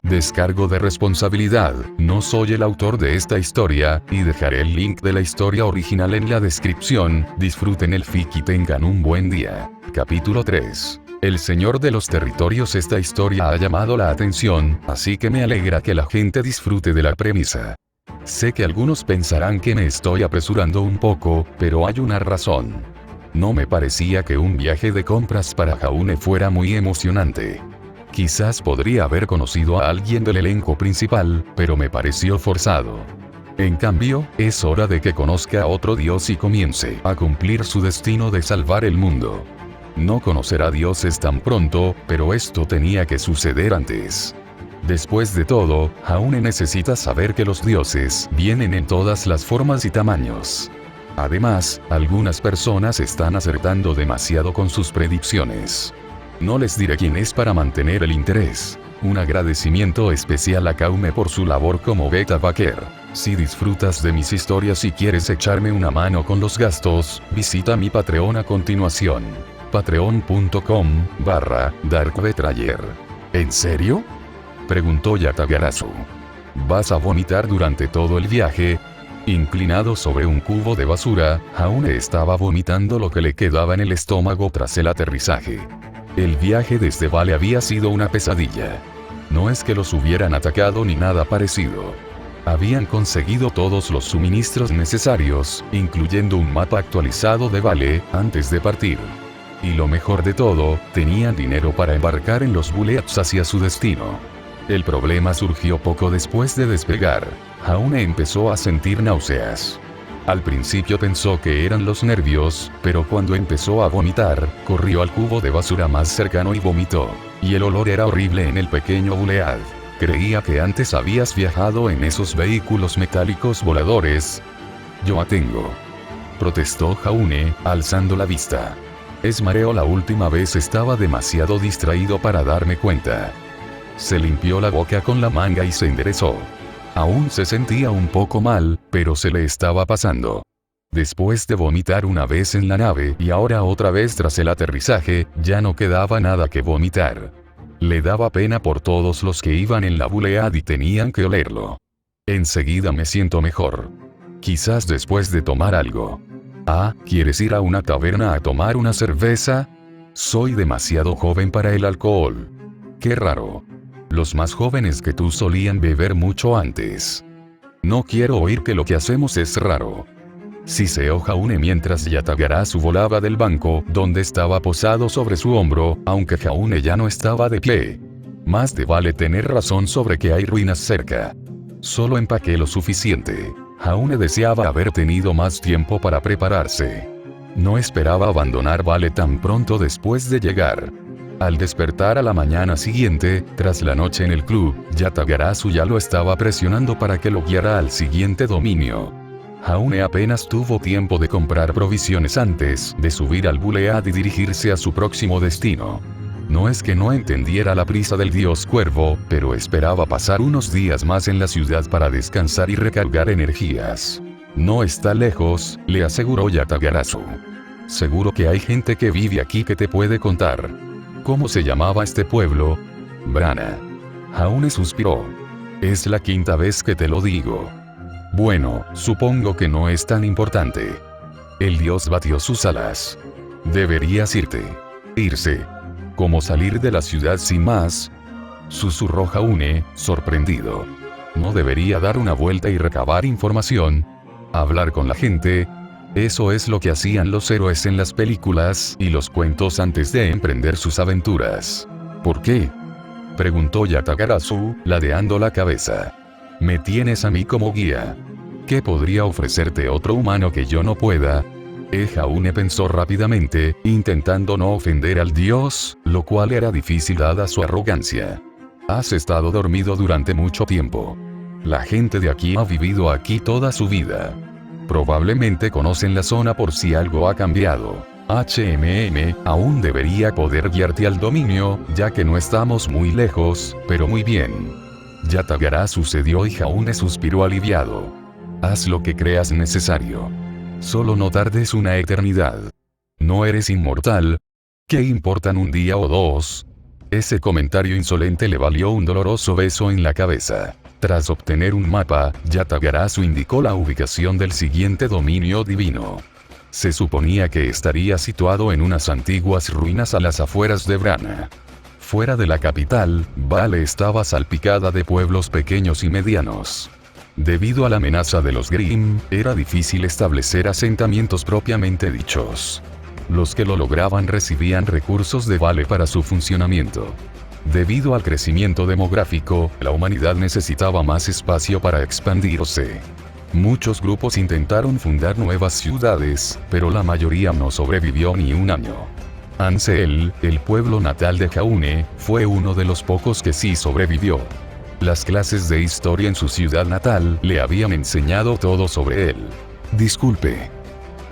Descargo de responsabilidad, no soy el autor de esta historia, y dejaré el link de la historia original en la descripción. Disfruten el fic y tengan un buen día. Capítulo 3. El Señor de los Territorios. Esta historia ha llamado la atención, así que me alegra que la gente disfrute de la premisa. Sé que algunos pensarán que me estoy apresurando un poco, pero hay una razón. No me parecía que un viaje de compras para Jaune fuera muy emocionante. Quizás podría haber conocido a alguien del elenco principal, pero me pareció forzado. En cambio, es hora de que conozca a otro dios y comience a cumplir su destino de salvar el mundo. No conocerá dioses tan pronto, pero esto tenía que suceder antes. Después de todo, Jaune necesita saber que los dioses vienen en todas las formas y tamaños. Además, algunas personas están acertando demasiado con sus predicciones. No les diré quién es para mantener el interés. Un agradecimiento especial a Jaume por su labor como beta backer. Si disfrutas de mis historias y quieres echarme una mano con los gastos, visita mi Patreon a continuación. patreon.com/darkbetrayer. ¿En serio?, preguntó Yatagarasu. ¿Vas a vomitar durante todo el viaje? Inclinado sobre un cubo de basura, Jaune estaba vomitando lo que le quedaba en el estómago tras el aterrizaje. El viaje desde Vale había sido una pesadilla. No es que los hubieran atacado ni nada parecido. Habían conseguido todos los suministros necesarios, incluyendo un mapa actualizado de Vale, antes de partir. Y lo mejor de todo, tenían dinero para embarcar en los bullets hacia su destino. El problema surgió poco después de despegar. Jaune empezó a sentir náuseas. Al principio pensó que eran los nervios, pero cuando empezó a vomitar, corrió al cubo de basura más cercano y vomitó. Y el olor era horrible en el pequeño bulead. Creía que antes habías viajado en esos vehículos metálicos voladores. Yo tengo, protestó Jaune, alzando la vista. Es mareo. La última vez estaba demasiado distraído para darme cuenta. Se limpió la boca con la manga y se enderezó. Aún se sentía un poco mal, pero se le estaba pasando. Después de vomitar una vez en la nave y ahora otra vez tras el aterrizaje, ya no quedaba nada que vomitar. Le daba pena por todos los que iban en la bulead y tenían que olerlo. Enseguida me siento mejor. Quizás después de tomar algo. Ah, ¿quieres ir a una taberna a tomar una cerveza? Soy demasiado joven para el alcohol. Qué raro. Los más jóvenes que tú solían beber mucho antes. No quiero oír que lo que hacemos es raro. Siseó Jaune mientras Yatagarasu volaba del banco, donde estaba posado sobre su hombro, aunque Jaune ya no estaba de pie. Más te vale tener razón sobre que hay ruinas cerca. Solo empaqué lo suficiente. Jaune deseaba haber tenido más tiempo para prepararse. No esperaba abandonar Vale tan pronto después de llegar. Al despertar a la mañana siguiente, tras la noche en el club, Yatagarasu ya lo estaba presionando para que lo guiara al siguiente dominio. Jaune apenas tuvo tiempo de comprar provisiones antes de subir al bulead y dirigirse a su próximo destino. No es que no entendiera la prisa del dios cuervo, pero esperaba pasar unos días más en la ciudad para descansar y recargar energías. No está lejos, le aseguró Yatagarasu. Seguro que hay gente que vive aquí que te puede contar. ¿Cómo se llamaba este pueblo? Brana. Jaune suspiró. Es la quinta vez que te lo digo. Bueno, supongo que no es tan importante. El dios batió sus alas. Deberías irte. Irse. ¿Cómo salir de la ciudad sin más? Susurró Jaune, sorprendido. ¿No debería dar una vuelta y recabar información? ¿Hablar con la gente? Eso es lo que hacían los héroes en las películas y los cuentos antes de emprender sus aventuras. ¿Por qué?, preguntó Yatagarasu, ladeando la cabeza. Me tienes a mí como guía. ¿Qué podría ofrecerte otro humano que yo no pueda? Jaune pensó rápidamente, intentando no ofender al dios, lo cual era difícil dada su arrogancia. Has estado dormido durante mucho tiempo. La gente de aquí ha vivido aquí toda su vida. Probablemente conocen la zona por si algo ha cambiado. Aún debería poder guiarte al dominio, ya que no estamos muy lejos, pero muy bien. Yatagarasu cedió y Jaune suspiró aliviado. Haz lo que creas necesario. Solo no tardes una eternidad. No eres inmortal. ¿Qué importan un día o dos? Ese comentario insolente le valió un doloroso beso en la cabeza. Tras obtener un mapa, Yatagarasu indicó la ubicación del siguiente dominio divino. Se suponía que estaría situado en unas antiguas ruinas a las afueras de Brana. Fuera de la capital, Vale estaba salpicada de pueblos pequeños y medianos. Debido a la amenaza de los Grimm, era difícil establecer asentamientos propiamente dichos. Los que lo lograban recibían recursos de Vale para su funcionamiento. Debido al crecimiento demográfico, la humanidad necesitaba más espacio para expandirse. Muchos grupos intentaron fundar nuevas ciudades, pero la mayoría no sobrevivió ni un año. Ansel, el pueblo natal de Jaune, fue uno de los pocos que sí sobrevivió. Las clases de historia en su ciudad natal le habían enseñado todo sobre él. Disculpe.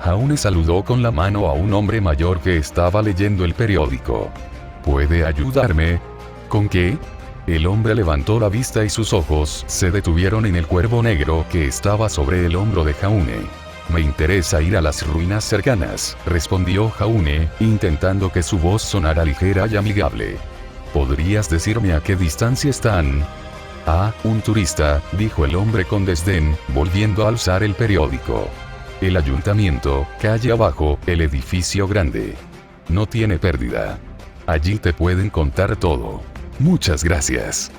Jaune saludó con la mano a un hombre mayor que estaba leyendo el periódico. ¿Puede ayudarme? ¿Con qué? El hombre levantó la vista y sus ojos se detuvieron en el cuervo negro que estaba sobre el hombro de Jaune. Me interesa ir a las ruinas cercanas, respondió Jaune, intentando que su voz sonara ligera y amigable. ¿Podrías decirme a qué distancia están? Ah, un turista, dijo el hombre con desdén, volviendo a alzar el periódico. El ayuntamiento, calle abajo, el edificio grande. No tiene pérdida. Allí te pueden contar todo. Muchas gracias.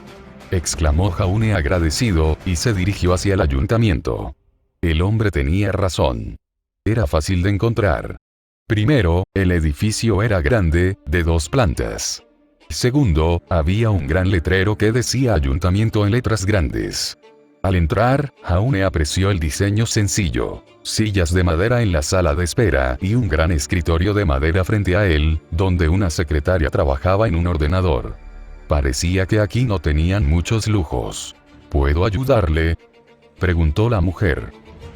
Exclamó Jaune agradecido, y se dirigió hacia el ayuntamiento. El hombre tenía razón. Era fácil de encontrar. Primero, el edificio era grande, de 2 plantas. Segundo, había un gran letrero que decía ayuntamiento en letras grandes. Al entrar, Jaune apreció el diseño sencillo. Sillas de madera en la sala de espera y un gran escritorio de madera frente a él, donde una secretaria trabajaba en un ordenador. Parecía que aquí no tenían muchos lujos. ¿Puedo ayudarle?, preguntó la mujer.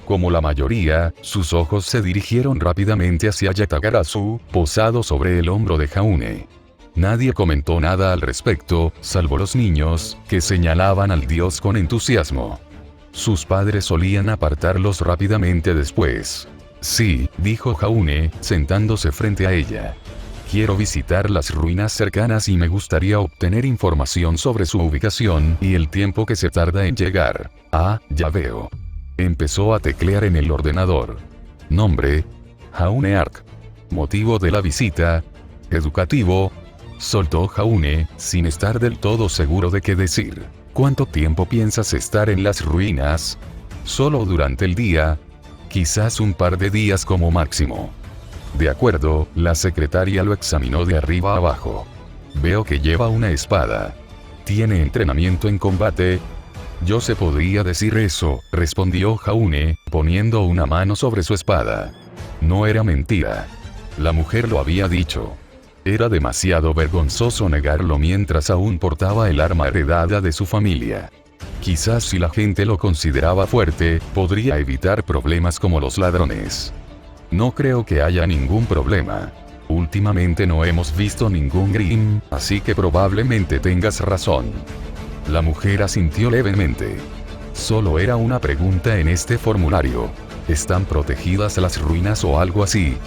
Como la mayoría, sus ojos se dirigieron rápidamente hacia Yatagarasu, posado sobre el hombro de Jaune. Nadie comentó nada al respecto, salvo los niños, que señalaban al dios con entusiasmo. Sus padres solían apartarlos rápidamente después. Sí, dijo Jaune, sentándose frente a ella. Quiero visitar las ruinas cercanas y me gustaría obtener información sobre su ubicación y el tiempo que se tarda en llegar. Ah, ya veo. Empezó a teclear en el ordenador. Nombre: Jaune Ark. Motivo de la visita: educativo. Soltó Jaune, sin estar del todo seguro de qué decir. ¿Cuánto tiempo piensas estar en las ruinas? ¿Solo durante el día? Quizás un par de días como máximo. De acuerdo, la secretaria lo examinó de arriba a abajo. Veo que lleva una espada. ¿Tiene entrenamiento en combate? Yo se podría decir eso, respondió Jaune, poniendo una mano sobre su espada. No era mentira. La mujer lo había dicho. Era demasiado vergonzoso negarlo mientras aún portaba el arma heredada de su familia. Quizás si la gente lo consideraba fuerte, podría evitar problemas como los ladrones. No creo que haya ningún problema. Últimamente no hemos visto ningún Grimm, así que probablemente tengas razón. La mujer asintió levemente. Solo era una pregunta en este formulario. ¿Están protegidas las ruinas o algo así?,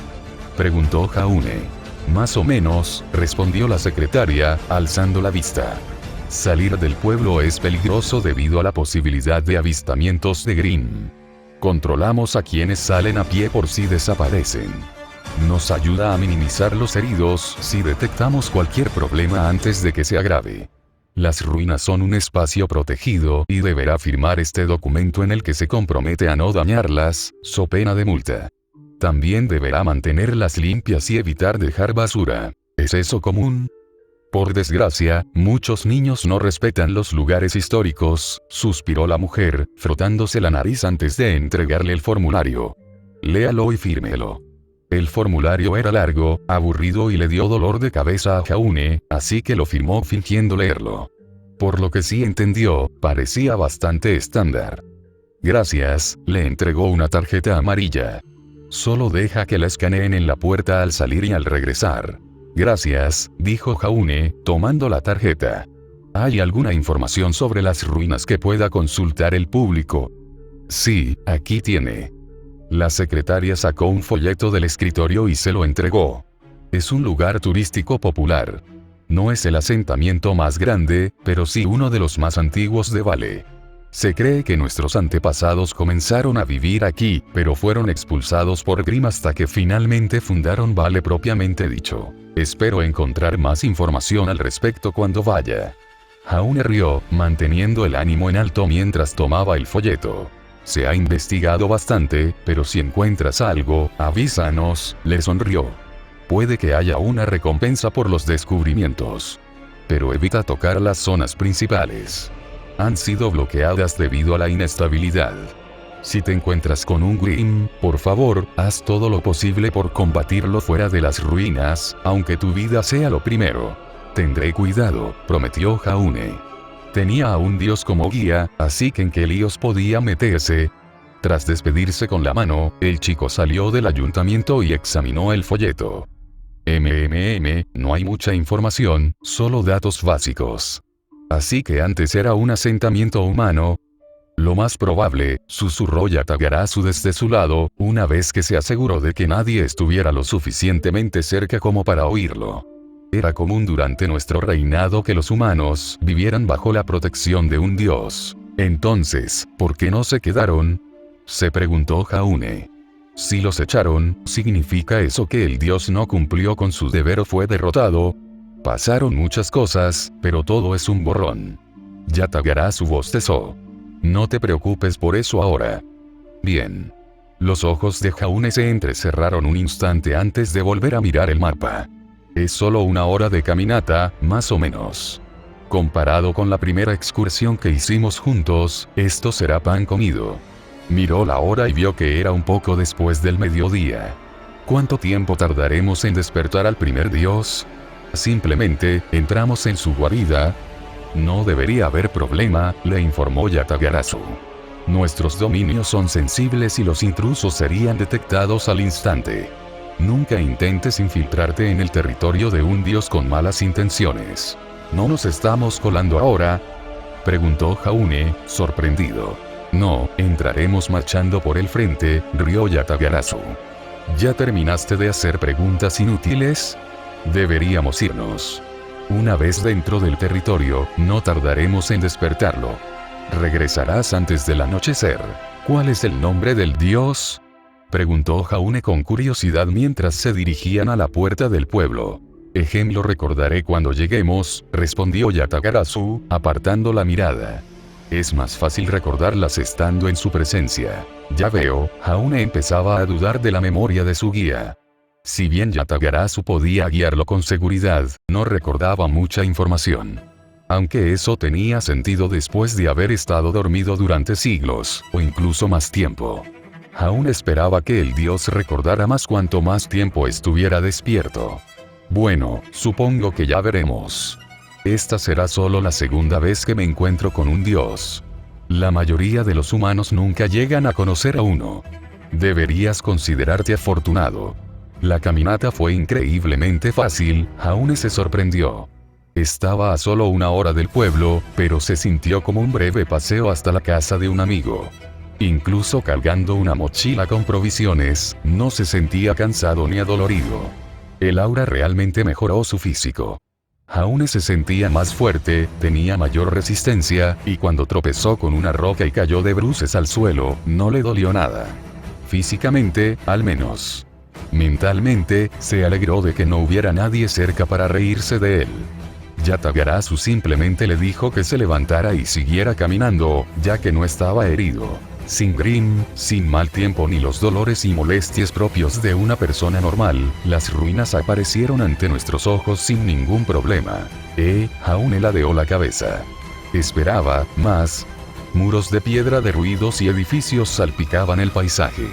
preguntó Jaune. Más o menos, respondió la secretaria, alzando la vista. Salir del pueblo es peligroso debido a la posibilidad de avistamientos de Grimm. Controlamos a quienes salen a pie por si desaparecen. Nos ayuda a minimizar los heridos si detectamos cualquier problema antes de que se agrave. Las ruinas son un espacio protegido y deberá firmar este documento en el que se compromete a no dañarlas, so pena de multa. También deberá mantenerlas limpias y evitar dejar basura. ¿Es eso común? Por desgracia, muchos niños no respetan los lugares históricos, suspiró la mujer, frotándose la nariz antes de entregarle el formulario. Léalo y fírmelo. El formulario era largo, aburrido y le dio dolor de cabeza a Jaune, así que lo firmó fingiendo leerlo. Por lo que sí entendió, parecía bastante estándar. Gracias, le entregó una tarjeta amarilla. Solo deja que la escaneen en la puerta al salir y al regresar. Gracias, dijo Jaune, tomando la tarjeta. ¿Hay alguna información sobre las ruinas que pueda consultar el público? Sí, aquí tiene. La secretaria sacó un folleto del escritorio y se lo entregó. Es un lugar turístico popular. No es el asentamiento más grande, pero sí uno de los más antiguos de Vale. Se cree que nuestros antepasados comenzaron a vivir aquí, pero fueron expulsados por Grimm hasta que finalmente fundaron Vale propiamente dicho. Espero encontrar más información al respecto cuando vaya. Jaune rió, manteniendo el ánimo en alto mientras tomaba el folleto. Se ha investigado bastante, pero si encuentras algo, avísanos, le sonrió. Puede que haya una recompensa por los descubrimientos. Pero evita tocar las zonas principales. Han sido bloqueadas debido a la inestabilidad. Si te encuentras con un Grimm, por favor, haz todo lo posible por combatirlo fuera de las ruinas, aunque tu vida sea lo primero. Tendré cuidado, prometió Jaune. Tenía a un dios como guía, así que en qué líos podía meterse. Tras despedirse con la mano, el chico salió del ayuntamiento y examinó el folleto. No hay mucha información, solo datos básicos. Así que antes era un asentamiento humano. Lo más probable, susurró Yatagarasu desde su lado, una vez que se aseguró de que nadie estuviera lo suficientemente cerca como para oírlo. Era común durante nuestro reinado que los humanos vivieran bajo la protección de un dios. Entonces, ¿por qué no se quedaron? Se preguntó Jaune. Si los echaron, ¿significa eso que el dios no cumplió con su deber o fue derrotado? Pasaron muchas cosas, pero todo es un borrón. Yatagarasu bostezó. No te preocupes por eso ahora. Bien. Los ojos de Jaune se entrecerraron un instante antes de volver a mirar el mapa. Es solo una hora de caminata, más o menos. Comparado con la primera excursión que hicimos juntos, esto será pan comido. Miró la hora y vio que era un poco después del mediodía. ¿Cuánto tiempo tardaremos en despertar al primer dios? Simplemente, entramos en su guarida. No debería haber problema, le informó Yatagarasu. Nuestros dominios son sensibles y los intrusos serían detectados al instante. Nunca intentes infiltrarte en el territorio de un dios con malas intenciones. ¿No nos estamos colando ahora?, preguntó Jaune, sorprendido. No, entraremos marchando por el frente, rió Yatagarasu. ¿Ya terminaste de hacer preguntas inútiles? Deberíamos irnos. Una vez dentro del territorio, no tardaremos en despertarlo. Regresarás antes del anochecer. ¿Cuál es el nombre del dios?, preguntó Jaune con curiosidad mientras se dirigían a la puerta del pueblo. Lo recordaré cuando lleguemos, respondió Yatagarasu, apartando la mirada. Es más fácil recordarlas estando en su presencia. Ya veo, Jaune empezaba a dudar de la memoria de su guía. Si bien Yatagarasu podía guiarlo con seguridad, no recordaba mucha información. Aunque eso tenía sentido después de haber estado dormido durante siglos, o incluso más tiempo. Jaune esperaba que el dios recordara más cuanto más tiempo estuviera despierto. Bueno, supongo que ya veremos. Esta será solo la segunda vez que me encuentro con un dios. La mayoría de los humanos nunca llegan a conocer a uno. Deberías considerarte afortunado. La caminata fue increíblemente fácil, Jaune se sorprendió. Estaba a solo una hora del pueblo, pero se sintió como un breve paseo hasta la casa de un amigo. Incluso cargando una mochila con provisiones, no se sentía cansado ni adolorido. El aura realmente mejoró su físico. Jaune se sentía más fuerte, tenía mayor resistencia, y cuando tropezó con una roca y cayó de bruces al suelo, no le dolió nada. Físicamente, al menos. Mentalmente, se alegró de que no hubiera nadie cerca para reírse de él. Yatagarasu simplemente le dijo que se levantara y siguiera caminando, ya que no estaba herido. Sin Grimm, sin mal tiempo ni los dolores y molestias propios de una persona normal, las ruinas aparecieron ante nuestros ojos sin ningún problema. Jaune ladeó la cabeza. Esperaba más. Muros de piedra derruidos y edificios salpicaban el paisaje.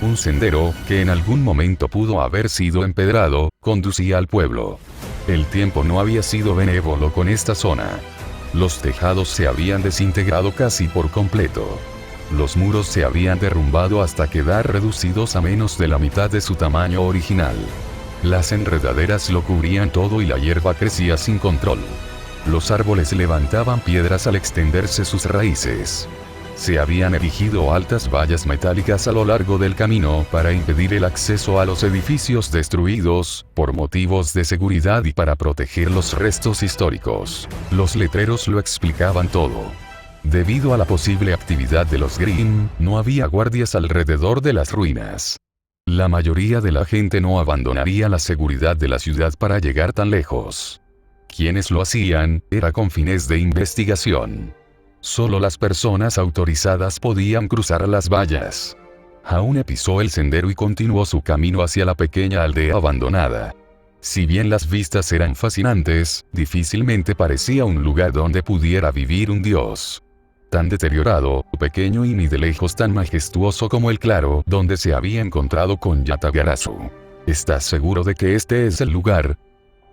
Un sendero, que en algún momento pudo haber sido empedrado, conducía al pueblo. El tiempo no había sido benévolo con esta zona. Los tejados se habían desintegrado casi por completo. Los muros se habían derrumbado hasta quedar reducidos a menos de la mitad de su tamaño original. Las enredaderas lo cubrían todo y la hierba crecía sin control. Los árboles levantaban piedras al extenderse sus raíces. Se habían erigido altas vallas metálicas a lo largo del camino para impedir el acceso a los edificios destruidos, por motivos de seguridad y para proteger los restos históricos. Los letreros lo explicaban todo. Debido a la posible actividad de los Grimm, no había guardias alrededor de las ruinas. La mayoría de la gente no abandonaría la seguridad de la ciudad para llegar tan lejos. Quienes lo hacían, era con fines de investigación. Solo las personas autorizadas podían cruzar las vallas. Jaune pisó el sendero y continuó su camino hacia la pequeña aldea abandonada. Si bien las vistas eran fascinantes, difícilmente parecía un lugar donde pudiera vivir un dios. Tan deteriorado, pequeño y ni de lejos tan majestuoso como el claro donde se había encontrado con Yatagarasu. ¿Estás seguro de que este es el lugar?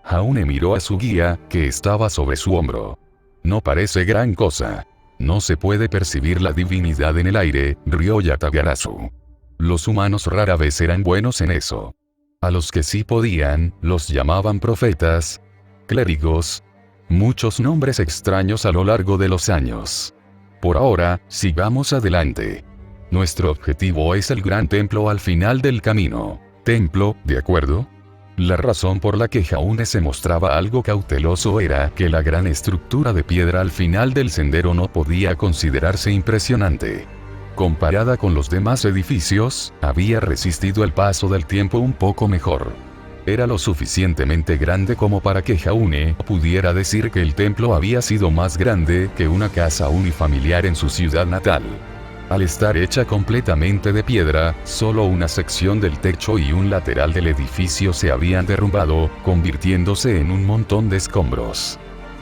Jaune miró a su guía, que estaba sobre su hombro. No parece gran cosa. No se puede percibir la divinidad en el aire, rió Yatagarasu. Los humanos rara vez eran buenos en eso. A los que sí podían, los llamaban profetas, clérigos, muchos nombres extraños a lo largo de los años. Por ahora, sigamos adelante. Nuestro objetivo es el gran templo al final del camino. Templo, ¿de acuerdo? La razón por la que Jaune se mostraba algo cauteloso era que la gran estructura de piedra al final del sendero no podía considerarse impresionante. Comparada con los demás edificios, había resistido el paso del tiempo un poco mejor. Era lo suficientemente grande como para que Jaune pudiera decir que el templo había sido más grande que una casa unifamiliar en su ciudad natal. Al estar hecha completamente de piedra, solo una sección del techo y un lateral del edificio se habían derrumbado, convirtiéndose en un montón de escombros.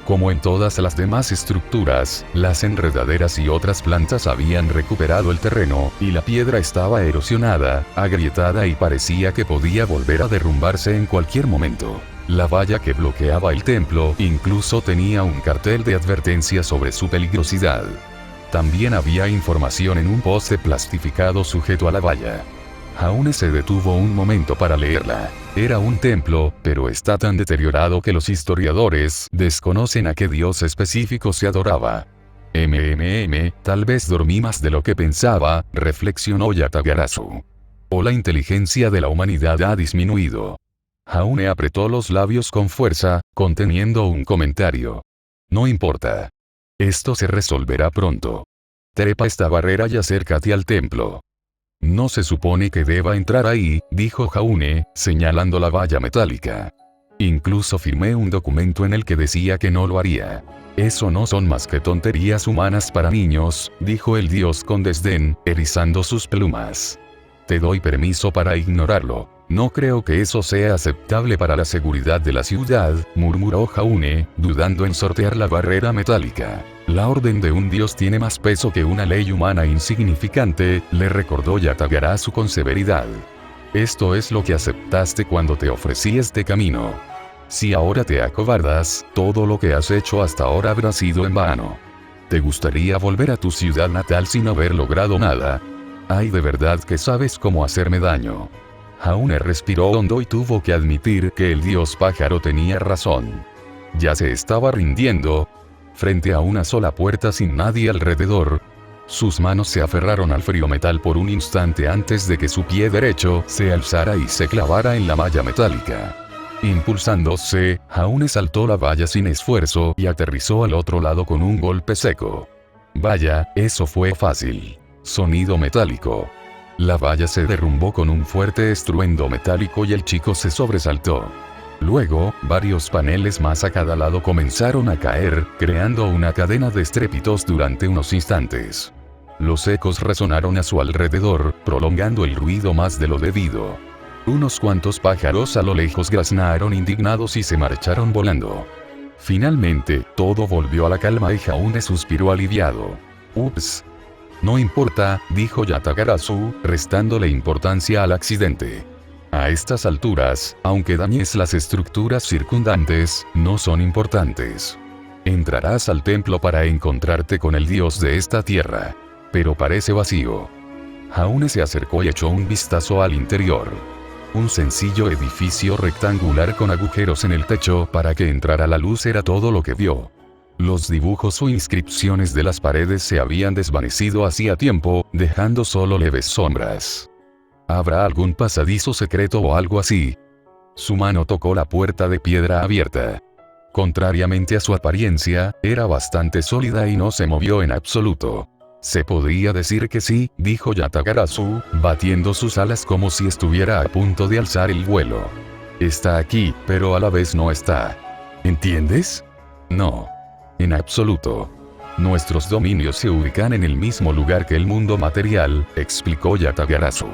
Como en todas las demás estructuras, las enredaderas y otras plantas habían recuperado el terreno, y la piedra estaba erosionada, agrietada y parecía que podía volver a derrumbarse en cualquier momento. La valla que bloqueaba el templo incluso tenía un cartel de advertencia sobre su peligrosidad. También había información en un poste plastificado sujeto a la valla. Jaune se detuvo un momento para leerla. Era un templo, pero está tan deteriorado que los historiadores desconocen a qué dios específico se adoraba. Tal vez dormí más de lo que pensaba, reflexionó Yatagarasu. O la inteligencia de la humanidad ha disminuido. Jaune apretó los labios con fuerza, conteniendo un comentario. No importa. Esto se resolverá pronto. Trepa esta barrera y acércate al templo. No se supone que deba entrar ahí, dijo Jaune, señalando la valla metálica. Incluso firmé un documento en el que decía que no lo haría. Eso no son más que tonterías humanas para niños, dijo el dios con desdén, erizando sus plumas. Te doy permiso para ignorarlo. No creo que eso sea aceptable para la seguridad de la ciudad, murmuró Jaune, dudando en sortear la barrera metálica. La orden de un dios tiene más peso que una ley humana insignificante, le recordó Yatagarasu con severidad. Esto es lo que aceptaste cuando te ofrecí este camino. Si ahora te acobardas, todo lo que has hecho hasta ahora habrá sido en vano. ¿Te gustaría volver a tu ciudad natal sin haber logrado nada? Ay, de verdad que sabes cómo hacerme daño. Jaune respiró hondo y tuvo que admitir que el dios pájaro tenía razón. Ya se estaba rindiendo. Frente a una sola puerta sin nadie alrededor, sus manos se aferraron al frío metal por un instante antes de que su pie derecho se alzara y se clavara en la malla metálica. Impulsándose, Jaune saltó la valla sin esfuerzo y aterrizó al otro lado con un golpe seco. Vaya, eso fue fácil. Sonido metálico. La valla se derrumbó con un fuerte estruendo metálico y el chico se sobresaltó. Luego, varios paneles más a cada lado comenzaron a caer, creando una cadena de estrépitos durante unos instantes. Los ecos resonaron a su alrededor, prolongando el ruido más de lo debido. Unos cuantos pájaros a lo lejos graznaron indignados y se marcharon volando. Finalmente, todo volvió a la calma y Jaune suspiró aliviado. Ups. No importa, dijo Yatagarasu, restándole importancia al accidente. A estas alturas, aunque dañes las estructuras circundantes, no son importantes. Entrarás al templo para encontrarte con el dios de esta tierra. Pero parece vacío. Jaune se acercó y echó un vistazo al interior. Un sencillo edificio rectangular con agujeros en el techo para que entrara la luz era todo lo que vio. Los dibujos o inscripciones de las paredes se habían desvanecido hacía tiempo, dejando solo leves sombras. ¿Habrá algún pasadizo secreto o algo así? Su mano tocó la puerta de piedra abierta. Contrariamente a su apariencia, era bastante sólida y no se movió en absoluto. Se podría decir que sí, dijo Yatagarasu, batiendo sus alas como si estuviera a punto de alzar el vuelo. Está aquí, pero a la vez no está. ¿Entiendes? No. En absoluto. Nuestros dominios se ubican en el mismo lugar que el mundo material, explicó Yatagarasu.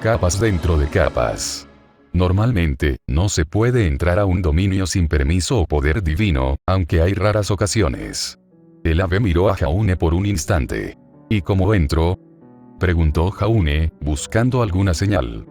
Capas dentro de capas. Normalmente, no se puede entrar a un dominio sin permiso o poder divino, aunque hay raras ocasiones. El ave miró a Jaune por un instante. ¿Y cómo entró? Preguntó Jaune, buscando alguna señal.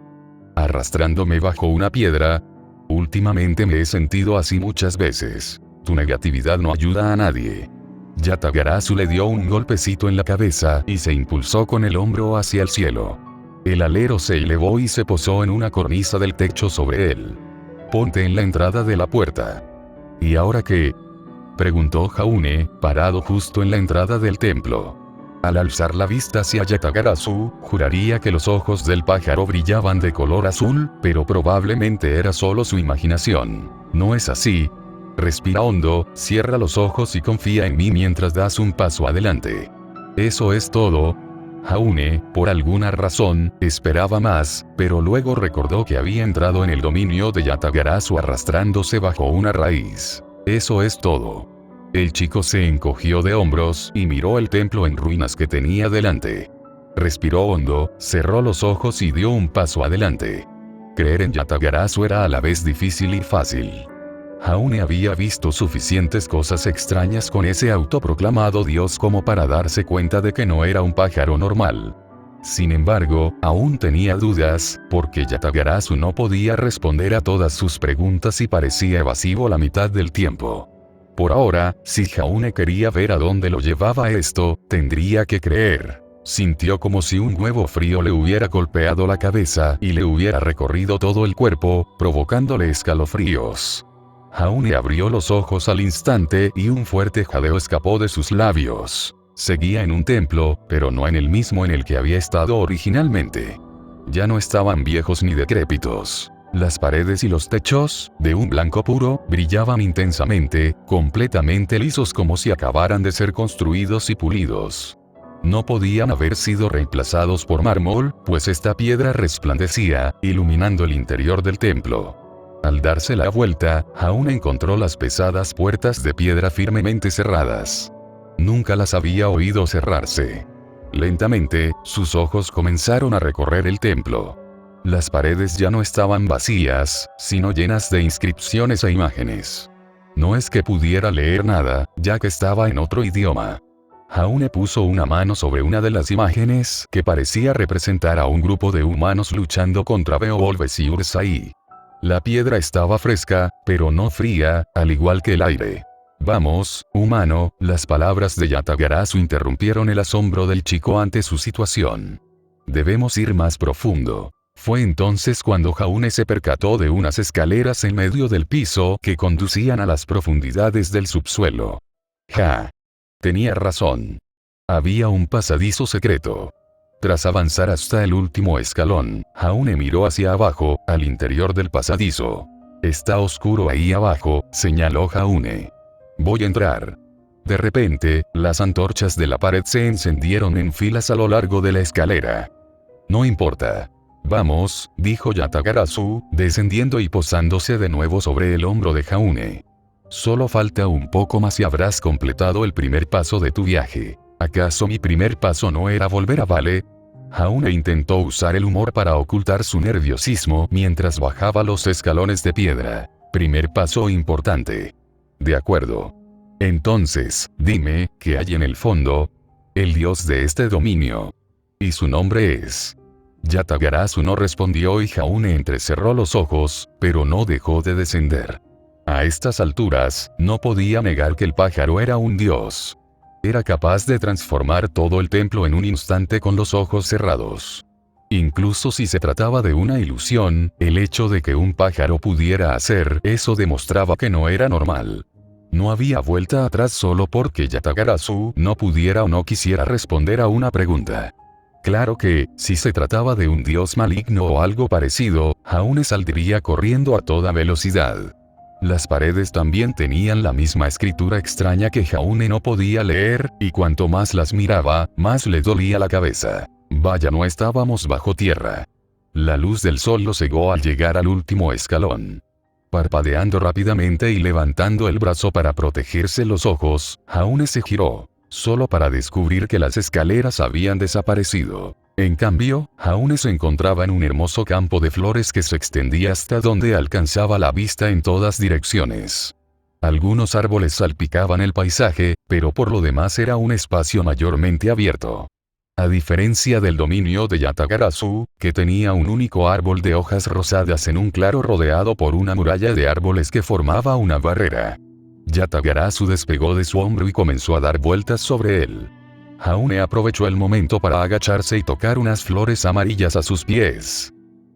Arrastrándome bajo una piedra. Últimamente me he sentido así muchas veces. Tu negatividad no ayuda a nadie. Yatagarasu le dio un golpecito en la cabeza y se impulsó con el hombro hacia el cielo. El alero se elevó y se posó en una cornisa del techo sobre él. Ponte en la entrada de la puerta. ¿Y ahora qué? Preguntó Jaune, parado justo en la entrada del templo. Al alzar la vista hacia Yatagarasu, juraría que los ojos del pájaro brillaban de color azul, pero probablemente era solo su imaginación. ¿No es así? Respira hondo, cierra los ojos y confía en mí mientras das un paso adelante. Eso es todo. Jaune, por alguna razón, esperaba más, pero luego recordó que había entrado en el dominio de Yatagarasu arrastrándose bajo una raíz. Eso es todo. El chico se encogió de hombros y miró el templo en ruinas que tenía delante. Respiró hondo, cerró los ojos y dio un paso adelante. Creer en Yatagarasu era a la vez difícil y fácil. Jaune había visto suficientes cosas extrañas con ese autoproclamado dios como para darse cuenta de que no era un pájaro normal. Sin embargo, aún tenía dudas, porque Yatagarasu no podía responder a todas sus preguntas y parecía evasivo la mitad del tiempo. Por ahora, si Jaune quería ver a dónde lo llevaba esto, tendría que creer. Sintió como si un huevo frío le hubiera golpeado la cabeza y le hubiera recorrido todo el cuerpo, provocándole escalofríos. Jaune abrió los ojos al instante y un fuerte jadeo escapó de sus labios. Seguía en un templo, pero no en el mismo en el que había estado originalmente. Ya no estaban viejos ni decrépitos. Las paredes y los techos, de un blanco puro, brillaban intensamente, completamente lisos como si acabaran de ser construidos y pulidos. No podían haber sido reemplazados por mármol, pues esta piedra resplandecía, iluminando el interior del templo. Al darse la vuelta, Jaune encontró las pesadas puertas de piedra firmemente cerradas. Nunca las había oído cerrarse. Lentamente, sus ojos comenzaron a recorrer el templo. Las paredes ya no estaban vacías, sino llenas de inscripciones e imágenes. No es que pudiera leer nada, ya que estaba en otro idioma. Jaune puso una mano sobre una de las imágenes que parecía representar a un grupo de humanos luchando contra Beowulf y Ursai. La piedra estaba fresca, pero no fría, al igual que el aire. Vamos, humano, las palabras de Yatagarasu interrumpieron el asombro del chico ante su situación. Debemos ir más profundo. Fue entonces cuando Jaune se percató de unas escaleras en medio del piso que conducían a las profundidades del subsuelo. Tenía razón. Había un pasadizo secreto. Tras avanzar hasta el último escalón, Jaune miró hacia abajo, al interior del pasadizo. Está oscuro ahí abajo, señaló Jaune. Voy a entrar. De repente, las antorchas de la pared se encendieron en filas a lo largo de la escalera. No importa. Vamos, dijo Yatagarasu, descendiendo y posándose de nuevo sobre el hombro de Jaune. Solo falta un poco más y habrás completado el primer paso de tu viaje. ¿Acaso mi primer paso no era volver a Vale? Jaune intentó usar el humor para ocultar su nerviosismo mientras bajaba los escalones de piedra. Primer paso importante. De acuerdo. Entonces, dime, ¿qué hay en el fondo? El dios de este dominio. Y su nombre es... Yatagarasu no respondió y Jaune entrecerró los ojos, pero no dejó de descender. A estas alturas, no podía negar que el pájaro era un dios. Era capaz de transformar todo el templo en un instante con los ojos cerrados. Incluso si se trataba de una ilusión, el hecho de que un pájaro pudiera hacer eso demostraba que no era normal. No había vuelta atrás solo porque Yatagarasu no pudiera o no quisiera responder a una pregunta. Claro que, si se trataba de un dios maligno o algo parecido, Haune saldría corriendo a toda velocidad. Las paredes también tenían la misma escritura extraña que Haune no podía leer, y cuanto más las miraba, más le dolía la cabeza. Vaya, no estábamos bajo tierra. La luz del sol lo cegó al llegar al último escalón. Parpadeando rápidamente y levantando el brazo para protegerse los ojos, Haune se giró, solo para descubrir que las escaleras habían desaparecido. En cambio, Haune se encontraba en un hermoso campo de flores que se extendía hasta donde alcanzaba la vista en todas direcciones. Algunos árboles salpicaban el paisaje, pero por lo demás era un espacio mayormente abierto. A diferencia del dominio de Yatagarasu, que tenía un único árbol de hojas rosadas en un claro rodeado por una muralla de árboles que formaba una barrera. Yatagarasu despegó de su hombro y comenzó a dar vueltas sobre él. Haune aprovechó el momento para agacharse y tocar unas flores amarillas a sus pies.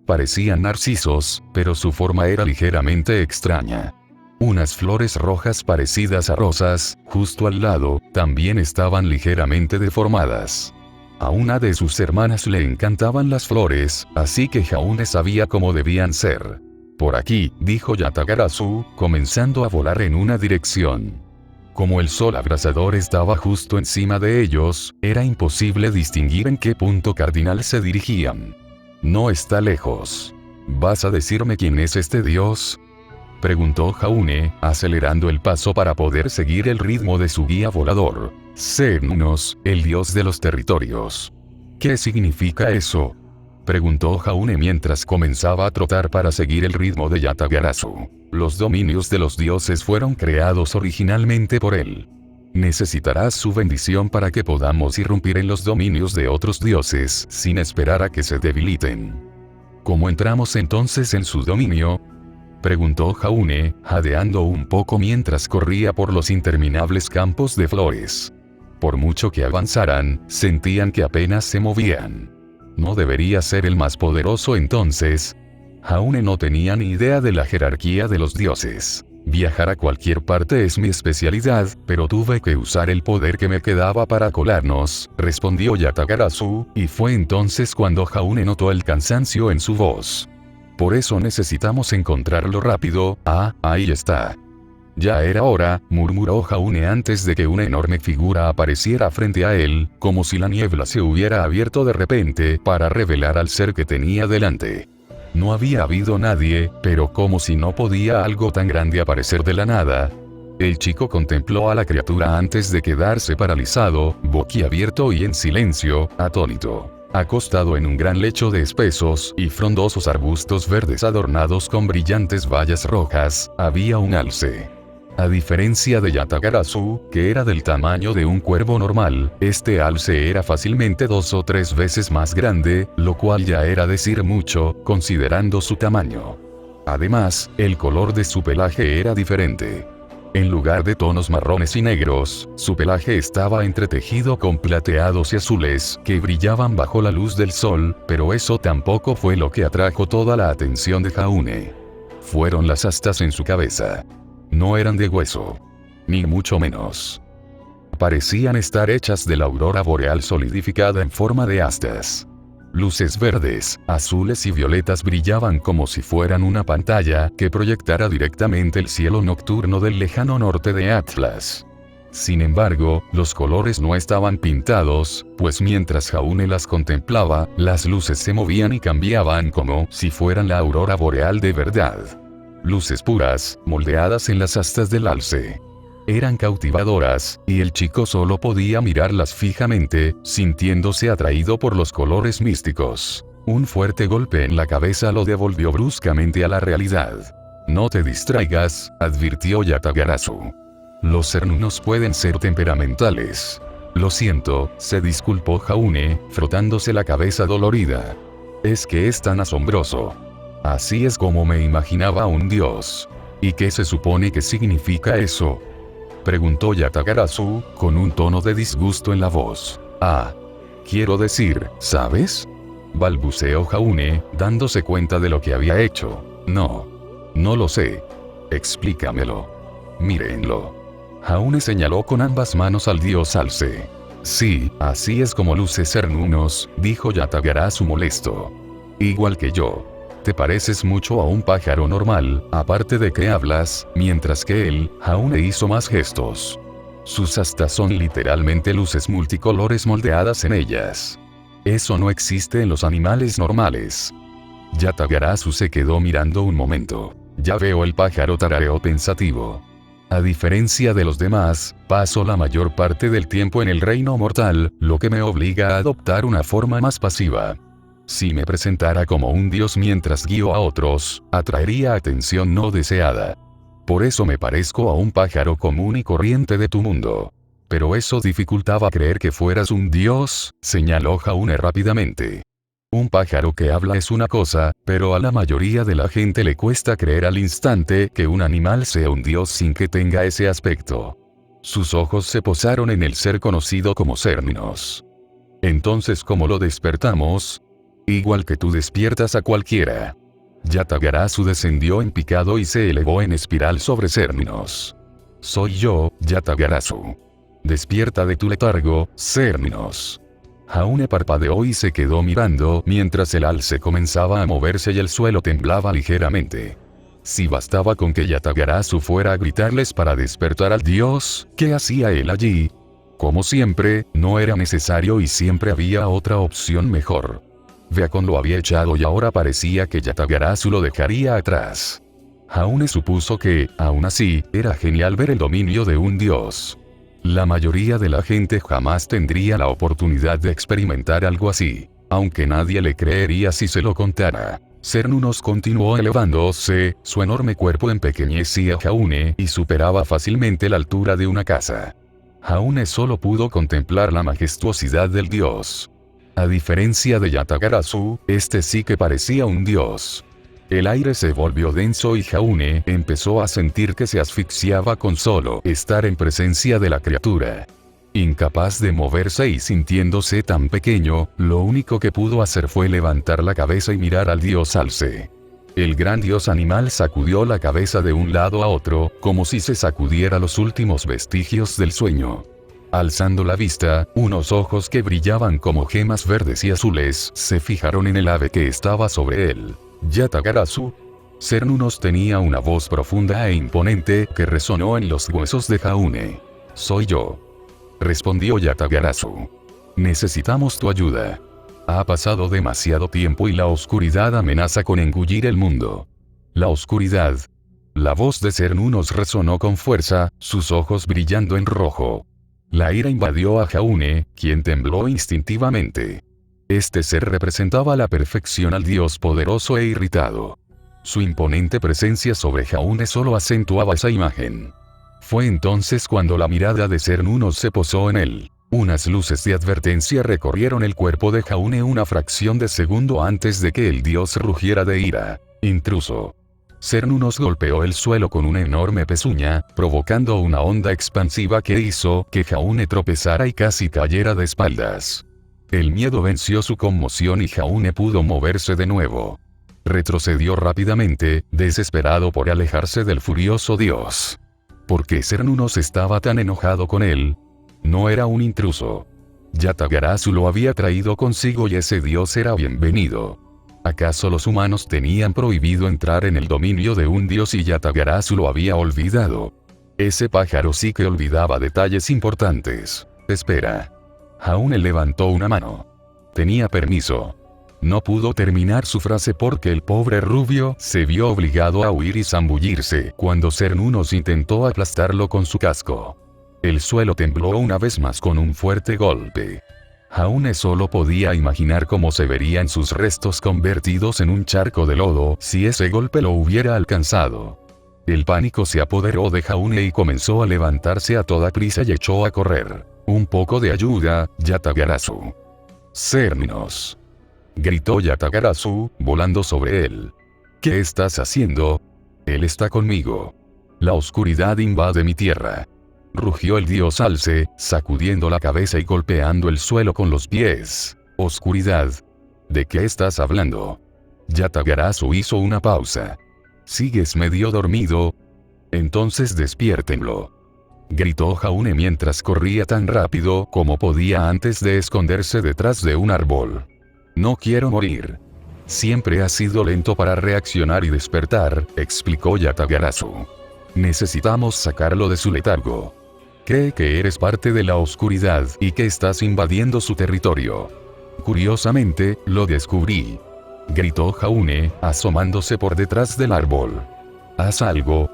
Parecían narcisos, pero su forma era ligeramente extraña. Unas flores rojas parecidas a rosas, justo al lado, también estaban ligeramente deformadas. A una de sus hermanas le encantaban las flores, así que Haune sabía cómo debían ser. Por aquí, dijo Yatagarasu, comenzando a volar en una dirección. Como el sol abrasador estaba justo encima de ellos, era imposible distinguir en qué punto cardinal se dirigían. No está lejos. ¿Vas a decirme quién es este dios?, preguntó Haune, acelerando el paso para poder seguir el ritmo de su guía volador. Cernunnos, el dios de los territorios. ¿Qué significa eso?, preguntó Haune mientras comenzaba a trotar para seguir el ritmo de Yatagarasu. Los dominios de los dioses fueron creados originalmente por él. Necesitarás su bendición para que podamos irrumpir en los dominios de otros dioses sin esperar a que se debiliten. ¿Cómo entramos entonces en su dominio?, preguntó Haune, jadeando un poco mientras corría por los interminables campos de flores. Por mucho que avanzaran, sentían que apenas se movían. ¿No debería ser el más poderoso entonces? Haune no tenía ni idea de la jerarquía de los dioses. Viajar a cualquier parte es mi especialidad, pero tuve que usar el poder que me quedaba para colarnos, respondió Yatagarasu, y fue entonces cuando Haune notó el cansancio en su voz. Por eso necesitamos encontrarlo rápido. Ah, ahí está. Ya era hora, murmuró Haune antes de que una enorme figura apareciera frente a él, como si la niebla se hubiera abierto de repente para revelar al ser que tenía delante. No había habido nadie, pero como si no podía algo tan grande aparecer de la nada. El chico contempló a la criatura antes de quedarse paralizado, boquiabierto y en silencio, atónito. Acostado en un gran lecho de espesos y frondosos arbustos verdes adornados con brillantes bayas rojas, había un alce. A diferencia de Yatagarasu, que era del tamaño de un cuervo normal, este alce era fácilmente 2 o 3 veces más grande, lo cual ya era decir mucho, considerando su tamaño. Además, el color de su pelaje era diferente. En lugar de tonos marrones y negros, su pelaje estaba entretejido con plateados y azules que brillaban bajo la luz del sol, pero eso tampoco fue lo que atrajo toda la atención de Haune. Fueron las astas en su cabeza. No eran de hueso. Ni mucho menos. Parecían estar hechas de la aurora boreal solidificada en forma de astas. Luces verdes, azules y violetas brillaban como si fueran una pantalla que proyectara directamente el cielo nocturno del lejano norte de Atlas. Sin embargo, los colores no estaban pintados, pues mientras Haune las contemplaba, las luces se movían y cambiaban como si fueran la aurora boreal de verdad. Luces puras, moldeadas en las astas del alce. Eran cautivadoras, y el chico solo podía mirarlas fijamente, sintiéndose atraído por los colores místicos. Un fuerte golpe en la cabeza lo devolvió bruscamente a la realidad. No te distraigas, advirtió Yatagarasu. Los cernunnos pueden ser temperamentales. Lo siento, se disculpó Haune, frotándose la cabeza dolorida. Es que es tan asombroso. Así es como me imaginaba a un dios. ¿Y qué se supone que significa eso?, preguntó Yatagarasu, con un tono de disgusto en la voz. Ah. Quiero decir, ¿sabes?, balbuceó Haune, dándose cuenta de lo que había hecho. No lo sé. Explícamelo. Mírenlo. Jaune señaló con ambas manos al dios Alce. Sí, así es como luce Cernunnos, dijo Yatagarasu molesto. Igual que yo. Te pareces mucho a un pájaro normal, aparte de que hablas, mientras que él, Jaune hizo más gestos. Sus astas son literalmente luces multicolores moldeadas en ellas. Eso no existe en los animales normales. Yatagarasu se quedó mirando un momento. Ya veo, el pájaro tarareó pensativo. A diferencia de los demás, paso la mayor parte del tiempo en el reino mortal, lo que me obliga a adoptar una forma más pasiva. Si me presentara como un dios mientras guío a otros, atraería atención no deseada. Por eso me parezco a un pájaro común y corriente de tu mundo. Pero eso dificultaba creer que fueras un dios, señaló Jaune rápidamente. Un pájaro que habla es una cosa, pero a la mayoría de la gente le cuesta creer al instante que un animal sea un dios sin que tenga ese aspecto. Sus ojos se posaron en el ser conocido como Cernunnos. Entonces, ¿cómo lo despertamos? Igual que tú despiertas a cualquiera. Yatagarasu descendió en picado y se elevó en espiral sobre Cernunnos. Soy yo, Yatagarasu. Despierta de tu letargo, Cernunnos. Jaune parpadeó y se quedó mirando mientras el alce comenzaba a moverse y el suelo temblaba ligeramente. Si bastaba con que Yatagarasu fuera a gritarles para despertar al dios, ¿qué hacía él allí? Como siempre, no era necesario y siempre había otra opción mejor. Veacon lo había echado y ahora parecía que Yatagarasu lo dejaría atrás. Jaune supuso que, aún así, era genial ver el dominio de un dios. La mayoría de la gente jamás tendría la oportunidad de experimentar algo así, aunque nadie le creería si se lo contara. Cernunnos continuó elevándose, su enorme cuerpo empequeñecía a Jaune y superaba fácilmente la altura de una casa. Jaune solo pudo contemplar la majestuosidad del dios. A diferencia de Yatagarasu, este sí que parecía un dios. El aire se volvió denso y Jaune empezó a sentir que se asfixiaba con solo estar en presencia de la criatura. Incapaz de moverse y sintiéndose tan pequeño, lo único que pudo hacer fue levantar la cabeza y mirar al dios Alce. El gran dios animal sacudió la cabeza de un lado a otro, como si se sacudiera los últimos vestigios del sueño. Alzando la vista, unos ojos que brillaban como gemas verdes y azules se fijaron en el ave que estaba sobre él. Yatagarasu. Cernunnos tenía una voz profunda e imponente que resonó en los huesos de Jaune. Soy yo. Respondió Yatagarasu. Necesitamos tu ayuda. Ha pasado demasiado tiempo y la oscuridad amenaza con engullir el mundo. La oscuridad. La voz de Cernunnos resonó con fuerza, sus ojos brillando en rojo. La ira invadió a Jaune, quien tembló instintivamente. Este ser representaba a la perfección al dios poderoso e irritado. Su imponente presencia sobre Jaune solo acentuaba esa imagen. Fue entonces cuando la mirada de Cernunnos se posó en él. Unas luces de advertencia recorrieron el cuerpo de Jaune una fracción de segundo antes de que el dios rugiera de ira. Intruso. Cernunnos golpeó el suelo con una enorme pezuña, provocando una onda expansiva que hizo que Jaune tropezara y casi cayera de espaldas. El miedo venció su conmoción y Jaune pudo moverse de nuevo. Retrocedió rápidamente, desesperado por alejarse del furioso dios. ¿Por qué Cernunnos estaba tan enojado con él? No era un intruso. Yatagarasu lo había traído consigo y ese dios era bienvenido. ¿Acaso los humanos tenían prohibido entrar en el dominio de un dios y Yatagarasu lo había olvidado? Ese pájaro sí que olvidaba detalles importantes. Espera. Jaune levantó una mano. Tenía permiso. No pudo terminar su frase porque el pobre rubio se vio obligado a huir y zambullirse cuando Cernunnos intentó aplastarlo con su casco. El suelo tembló una vez más con un fuerte golpe. Jaune solo podía imaginar cómo se verían sus restos convertidos en un charco de lodo si ese golpe lo hubiera alcanzado. El pánico se apoderó de Jaune y comenzó a levantarse a toda prisa y echó a correr. Un poco de ayuda, Yatagarasu. Cernunnos. Gritó Yatagarasu, volando sobre él. ¿Qué estás haciendo? Él está conmigo. La oscuridad invade mi tierra. Rugió el dios Alce, sacudiendo la cabeza y golpeando el suelo con los pies. Oscuridad. ¿De qué estás hablando? Yatagarasu hizo una pausa. ¿Sigues medio dormido? Entonces despiértenlo. Gritó Jaune mientras corría tan rápido como podía antes de esconderse detrás de un árbol. No quiero morir. Siempre ha sido lento para reaccionar y despertar, explicó Yatagarasu. Necesitamos sacarlo de su letargo. Cree que eres parte de la oscuridad y que estás invadiendo su territorio. Curiosamente, lo descubrí. Gritó Jaune, asomándose por detrás del árbol. Haz algo,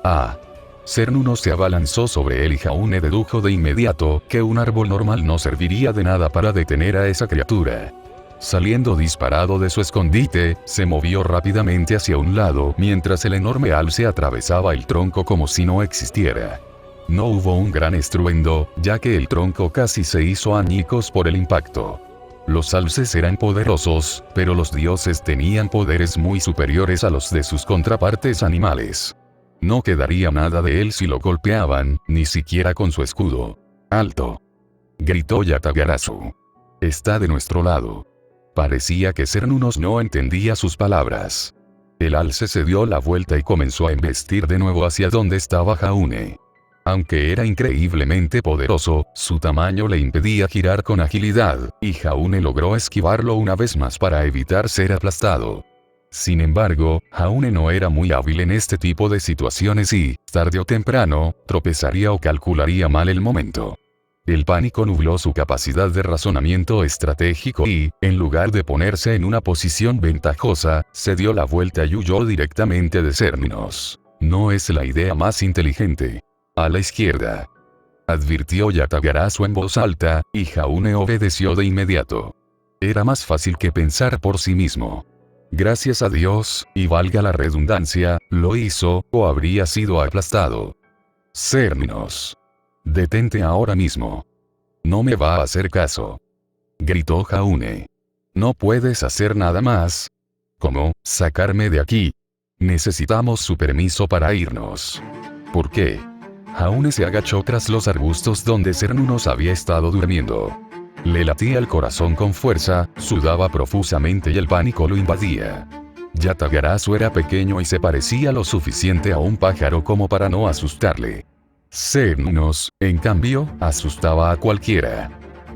Cernunno se abalanzó sobre él y Jaune dedujo de inmediato que un árbol normal no serviría de nada para detener a esa criatura. Saliendo disparado de su escondite, se movió rápidamente hacia un lado mientras el enorme alce atravesaba el tronco como si no existiera. No hubo un gran estruendo, ya que el tronco casi se hizo añicos por el impacto. Los alces eran poderosos, pero los dioses tenían poderes muy superiores a los de sus contrapartes animales. No quedaría nada de él si lo golpeaban, ni siquiera con su escudo. ¡Alto!, gritó Yatagarasu. Está de nuestro lado. Parecía que Cernunno no entendía sus palabras. El alce se dio la vuelta y comenzó a embestir de nuevo hacia donde estaba Jaune. Aunque era increíblemente poderoso, su tamaño le impedía girar con agilidad, y Jaune logró esquivarlo una vez más para evitar ser aplastado. Sin embargo, Jaune no era muy hábil en este tipo de situaciones y, tarde o temprano, tropezaría o calcularía mal el momento. El pánico nubló su capacidad de razonamiento estratégico y, en lugar de ponerse en una posición ventajosa, se dio la vuelta y huyó directamente de Cernunno. No es la idea más inteligente. A la izquierda, advirtió Yatagarasu en voz alta, y Jaune obedeció de inmediato. Era más fácil que pensar por sí mismo. Gracias a Dios, y valga la redundancia, lo hizo, o habría sido aplastado. Cernunno. Detente ahora mismo. No me va a hacer caso. Gritó Jaune. No puedes hacer nada más. ¿Cómo? ¿Sacarme de aquí? Necesitamos su permiso para irnos. ¿Por qué? Jaune se agachó tras los arbustos donde Cernunno había estado durmiendo. Le latía el corazón con fuerza, sudaba profusamente y el pánico lo invadía. Yatagarasu era pequeño y se parecía lo suficiente a un pájaro como para no asustarle. Cernunno, en cambio, asustaba a cualquiera.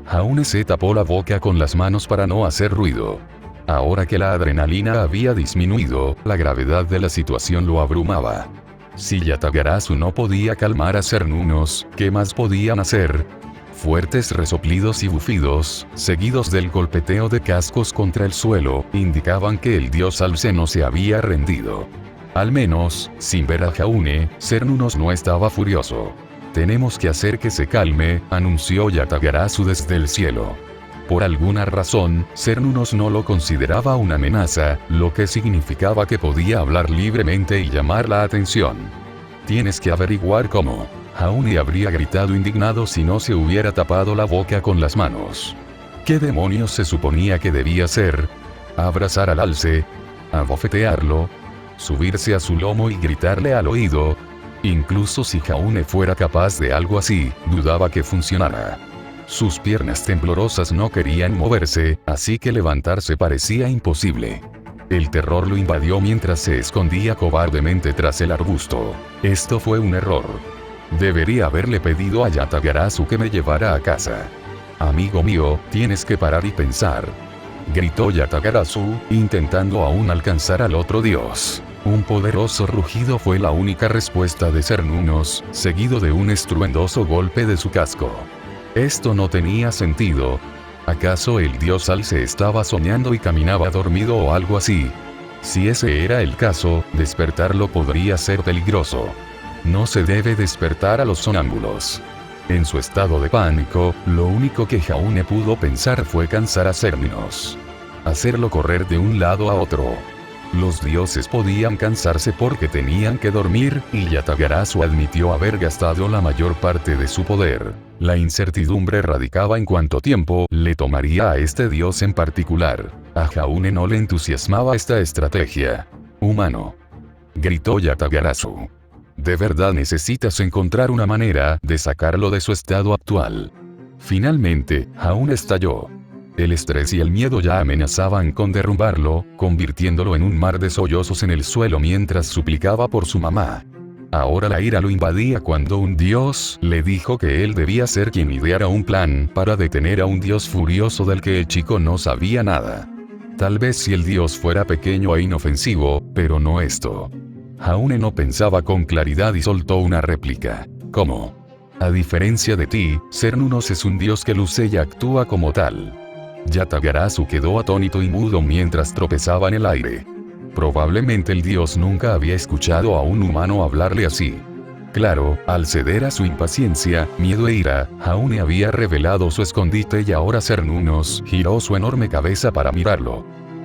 Jaune se tapó la boca con las manos para no hacer ruido. Ahora que la adrenalina había disminuido, la gravedad de la situación lo abrumaba. Si Yatagarasu no podía calmar a Cernunno, ¿qué más podían hacer? Fuertes resoplidos y bufidos, seguidos del golpeteo de cascos contra el suelo, indicaban que el dios alce no se había rendido. Al menos, sin ver a Jaune, Cernunno no estaba furioso. Tenemos que hacer que se calme, anunció Yatagarasu desde el cielo. Por alguna razón, Cernunno no lo consideraba una amenaza, lo que significaba que podía hablar libremente y llamar la atención. Tienes que averiguar cómo. Jaune habría gritado indignado si no se hubiera tapado la boca con las manos. ¿Qué demonios se suponía que debía hacer? ¿Abrazar al alce? ¿Abofetearlo? ¿Subirse a su lomo y gritarle al oído? Incluso si Jaune fuera capaz de algo así, dudaba que funcionara. Sus piernas temblorosas no querían moverse, así que levantarse parecía imposible. El terror lo invadió mientras se escondía cobardemente tras el arbusto. Esto fue un error. Debería haberle pedido a Yatagarasu que me llevara a casa. Amigo mío, tienes que parar y pensar. Gritó Yatagarasu, intentando aún alcanzar al otro dios. Un poderoso rugido fue la única respuesta de Cernunno, seguido de un estruendoso golpe de su casco. Esto no tenía sentido. ¿Acaso el dios alce estaba soñando y caminaba dormido o algo así? Si ese era el caso, despertarlo podría ser peligroso. No se debe despertar a los sonámbulos. En su estado de pánico, lo único que Jaune pudo pensar fue cansar a Cernunno. Hacerlo correr de un lado a otro. Los dioses podían cansarse porque tenían que dormir, y Yatagarasu admitió haber gastado la mayor parte de su poder. La incertidumbre radicaba en cuánto tiempo le tomaría a este dios en particular. A Jaune no le entusiasmaba esta estrategia. Humano. Gritó Yatagarasu. De verdad necesitas encontrar una manera de sacarlo de su estado actual. Finalmente, Jaune estalló. El estrés y el miedo ya amenazaban con derrumbarlo, convirtiéndolo en un mar de sollozos en el suelo mientras suplicaba por su mamá. Ahora la ira lo invadía cuando un dios le dijo que él debía ser quien ideara un plan para detener a un dios furioso del que el chico no sabía nada. Tal vez si el dios fuera pequeño e inofensivo, pero no esto. Jaune no pensaba con claridad y soltó una réplica. ¿Cómo? A diferencia de ti, Cernunnos es un dios que luce y actúa como tal. Yatagarasu quedó atónito y mudo mientras tropezaba en el aire. Probablemente el dios nunca había escuchado a un humano hablarle así. Claro, al ceder a su impaciencia, miedo e ira, Jaune había revelado su escondite y ahora Cernunnos giró su enorme cabeza para mirarlo.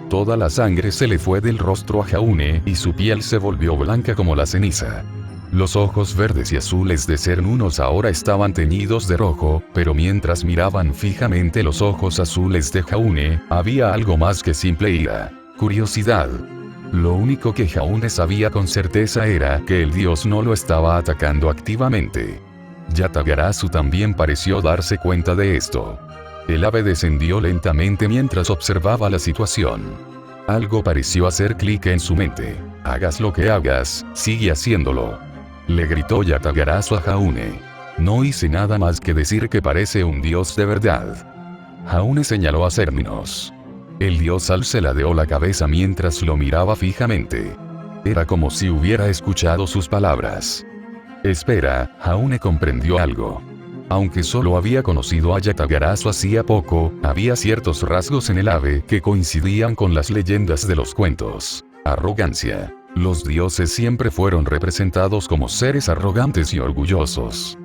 Toda la sangre se le fue del rostro a Jaune y su piel se volvió blanca como la ceniza. Los ojos verdes y azules de Cernunnos ahora estaban teñidos de rojo, pero mientras miraban fijamente los ojos azules de Jaune, había algo más que simple ira, curiosidad. Lo único que Jaune sabía con certeza era que el dios no lo estaba atacando activamente. Yatagarasu también pareció darse cuenta de esto. El ave descendió lentamente mientras observaba la situación. Algo pareció hacer clic en su mente. Hagas lo que hagas, sigue haciéndolo. Le gritó Yatagarasu a Jaune. No hice nada más que decir que parece un dios de verdad. Jaune señaló a Cernunnos. El dios Al se ladeó la cabeza mientras lo miraba fijamente. Era como si hubiera escuchado sus palabras. Espera, Jaune comprendió algo. Aunque solo había conocido a Yatagarasu hacía poco, había ciertos rasgos en el ave que coincidían con las leyendas de los cuentos. Arrogancia. Los dioses siempre fueron representados como seres arrogantes y orgullosos.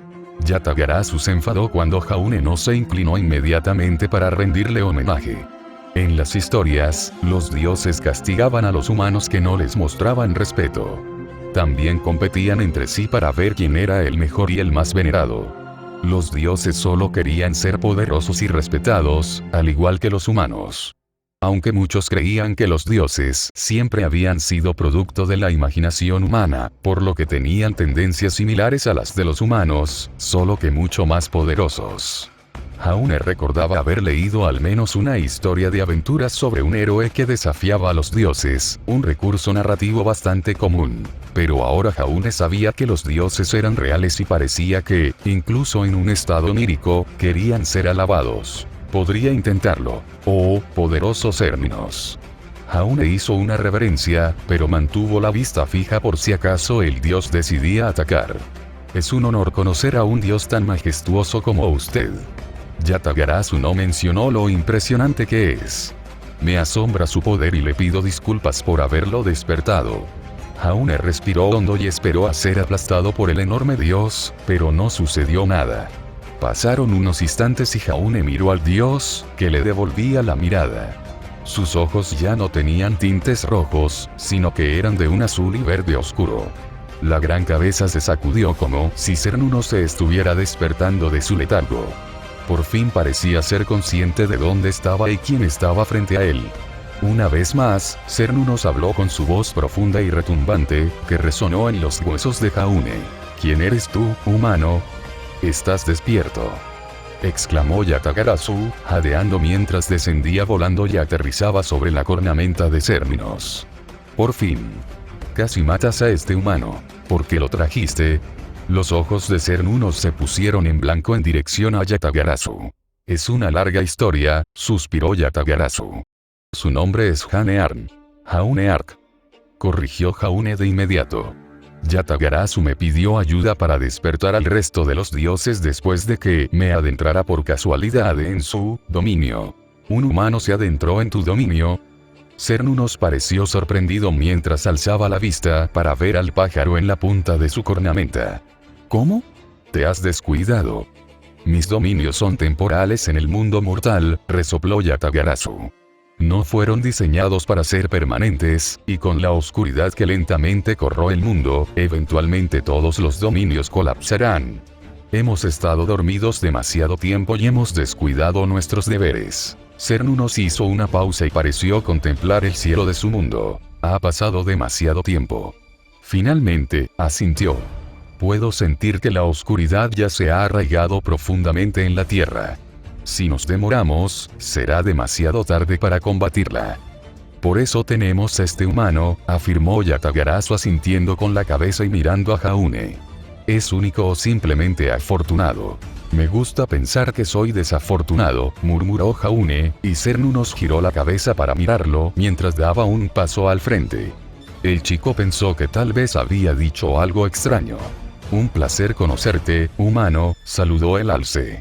Yatagarasu se enfadó cuando Jaune no se inclinó inmediatamente para rendirle homenaje. En las historias, los dioses castigaban a los humanos que no les mostraban respeto. También competían entre sí para ver quién era el mejor y el más venerado. Los dioses solo querían ser poderosos y respetados, al igual que los humanos. Aunque muchos creían que los dioses siempre habían sido producto de la imaginación humana, por lo que tenían tendencias similares a las de los humanos, solo que mucho más poderosos. Jaune recordaba haber leído al menos una historia de aventuras sobre un héroe que desafiaba a los dioses, un recurso narrativo bastante común. Pero ahora Jaune sabía que los dioses eran reales y parecía que, incluso en un estado onírico, querían ser alabados. Podría intentarlo. Oh, poderoso Cernunnos. Jaune hizo una reverencia, pero mantuvo la vista fija por si acaso el dios decidía atacar. Es un honor conocer a un dios tan majestuoso como usted. Yatagarasu no mencionó lo impresionante que es. Me asombra su poder y le pido disculpas por haberlo despertado. Jaune respiró hondo y esperó a ser aplastado por el enorme dios, pero no sucedió nada. Pasaron unos instantes y Jaune miró al dios, que le devolvía la mirada. Sus ojos ya no tenían tintes rojos, sino que eran de un azul y verde oscuro. La gran cabeza se sacudió como si Cernunnos se estuviera despertando de su letargo. Por fin parecía ser consciente de dónde estaba y quién estaba frente a él. Una vez más, Cernunnos habló con su voz profunda y retumbante, que resonó en los huesos de Jaune. ¿Quién eres tú, humano? ¿Estás despierto?, exclamó Yatagarasu, jadeando mientras descendía volando y aterrizaba sobre la cornamenta de Cernunnos. Por fin. Casi matas a este humano. ¿Por qué lo trajiste? Los ojos de Cernunnos se pusieron en blanco en dirección a Yatagarasu. Es una larga historia, suspiró Yatagarasu. Su nombre es Jaune Ark. Corrigió Jaune de inmediato. Yatagarasu me pidió ayuda para despertar al resto de los dioses después de que me adentrara por casualidad en su dominio. ¿Un humano se adentró en tu dominio? Cernunnos pareció sorprendido mientras alzaba la vista para ver al pájaro en la punta de su cornamenta. ¿Cómo? Te has descuidado. Mis dominios son temporales en el mundo mortal, resopló Yatagarasu. No fueron diseñados para ser permanentes, y con la oscuridad que lentamente corroe el mundo, eventualmente todos los dominios colapsarán. Hemos estado dormidos demasiado tiempo y hemos descuidado nuestros deberes. Cernunnos hizo una pausa y pareció contemplar el cielo de su mundo. Ha pasado demasiado tiempo. Finalmente, asintió. Puedo sentir que la oscuridad ya se ha arraigado profundamente en la tierra. Si nos demoramos, será demasiado tarde para combatirla. Por eso tenemos este humano, afirmó Yatagarasu asintiendo con la cabeza y mirando a Jaune. ¿Es único o simplemente afortunado? Me gusta pensar que soy desafortunado, murmuró Jaune, y Cernunnos giró la cabeza para mirarlo mientras daba un paso al frente. El chico pensó que tal vez había dicho algo extraño. Un placer conocerte, humano, saludó el alce.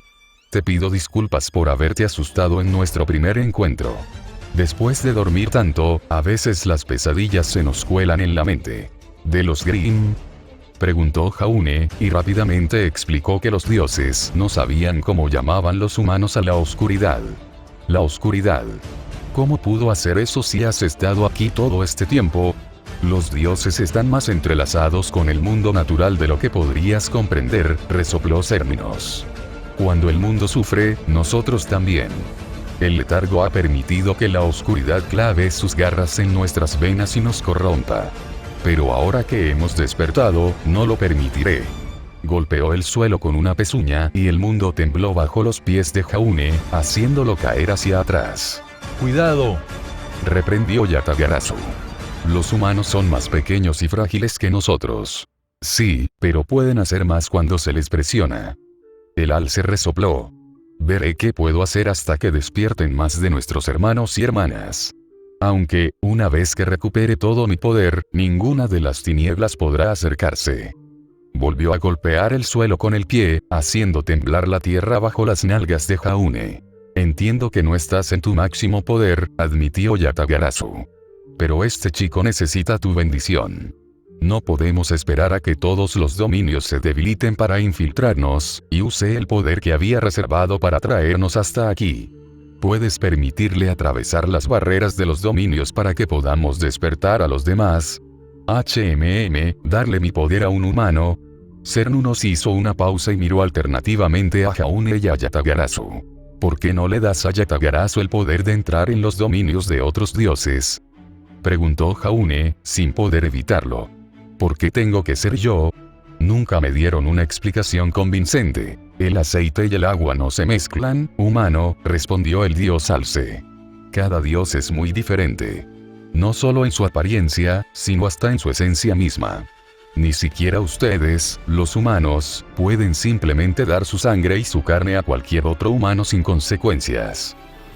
Te pido disculpas por haberte asustado en nuestro primer encuentro. Después de dormir tanto, a veces las pesadillas se nos cuelan en la mente. ¿De los Grimm?, preguntó Jaune, y rápidamente explicó que los dioses no sabían cómo llamaban los humanos a la oscuridad. La oscuridad. ¿Cómo pudo hacer eso si has estado aquí todo este tiempo? Los dioses están más entrelazados con el mundo natural de lo que podrías comprender, resopló Cernunnos. Cuando el mundo sufre, nosotros también. El letargo ha permitido que la oscuridad clave sus garras en nuestras venas y nos corrompa. Pero ahora que hemos despertado, no lo permitiré. Golpeó el suelo con una pezuña y el mundo tembló bajo los pies de Jaune, haciéndolo caer hacia atrás. ¡Cuidado!, reprendió Yatagarasu. Los humanos son más pequeños y frágiles que nosotros. Sí, pero pueden hacer más cuando se les presiona. El alce resopló. Veré qué puedo hacer hasta que despierten más de nuestros hermanos y hermanas. Aunque, una vez que recupere todo mi poder, ninguna de las tinieblas podrá acercarse. Volvió a golpear el suelo con el pie, haciendo temblar la tierra bajo las nalgas de Jaune. Entiendo que no estás en tu máximo poder, admitió Yatagarasu. Pero este chico necesita tu bendición. No podemos esperar a que todos los dominios se debiliten para infiltrarnos, y usé el poder que había reservado para traernos hasta aquí. ¿Puedes permitirle atravesar las barreras de los dominios para que podamos despertar a los demás? Darle mi poder a un humano. Cernunnos hizo una pausa y miró alternativamente a Jaune y a Yatagarasu. ¿Por qué no le das a Yatagarasu el poder de entrar en los dominios de otros dioses?, preguntó Jaune, sin poder evitarlo. ¿Por qué tengo que ser yo? Nunca me dieron una explicación convincente. El aceite y el agua no se mezclan, humano, respondió el dios alce. Cada dios es muy diferente. No solo en su apariencia, sino hasta en su esencia misma. Ni siquiera ustedes, los humanos, pueden simplemente dar su sangre y su carne a cualquier otro humano sin consecuencias.